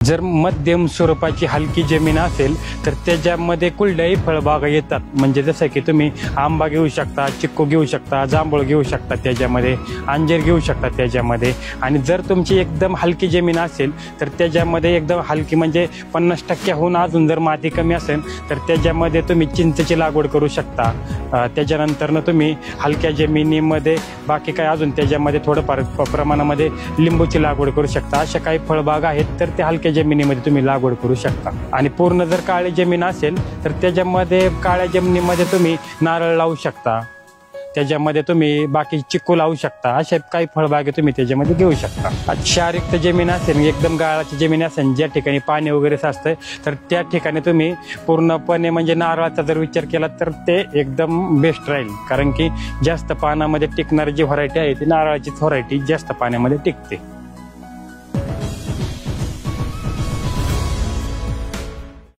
जर मध्यम स्वरूपाची हलकी जमीन असेल तर त्याच्यामध्ये कुठल्याही फळबागा येतात. म्हणजे जसं की तुम्ही आंबा घेऊ शकता, चिक्कू घेऊ शकता, जांभूळ घेऊ शकता, त्याच्यामध्ये अंजीर घेऊ शकता त्याच्यामध्ये. आणि जर तुमची एकदम हलकी जमीन असेल तर त्याच्यामध्ये एकदम हलकी म्हणजे 50%हून अजून जर माती कमी असेल तर त्याच्यामध्ये तुम्ही चिंचेची लागवड करू शकता. त्याच्यानंतरनं तुम्ही हलक्या जमिनीमध्ये बाकी काय अजून त्याच्यामध्ये थोडंफार प्रमाणामध्ये लिंबूची लागवड करू शकता. अशा काही फळबागा आहेत तर त्या हलक्या जमिनीमध्ये तुम्ही लागवड करू शकता. आणि पूर्ण जर काळी जमीन असेल तर त्याच्यामध्ये काळ्या जमिनीमध्ये तुम्ही नारळ लावू शकता, त्याच्यामध्ये तुम्ही बाकी चिक्कू लावू शकता. अशा काही फळबागे तुम्ही त्याच्यामध्ये घेऊ शकता. क्षारयुक्त जमीन असेल, एकदम गाळाची जमीन असेल, ज्या ठिकाणी पाणी वगैरे साचतंय तर त्या ठिकाणी तुम्ही पूर्णपणे म्हणजे नारळाचा जर विचार केला तर ते एकदम बेस्ट राहील. कारण की जास्त पाण्यामध्ये टिकणारी जी व्हरायटी आहे ती नारळाचीच व्हरायटी जास्त पाण्यामध्ये टिकते.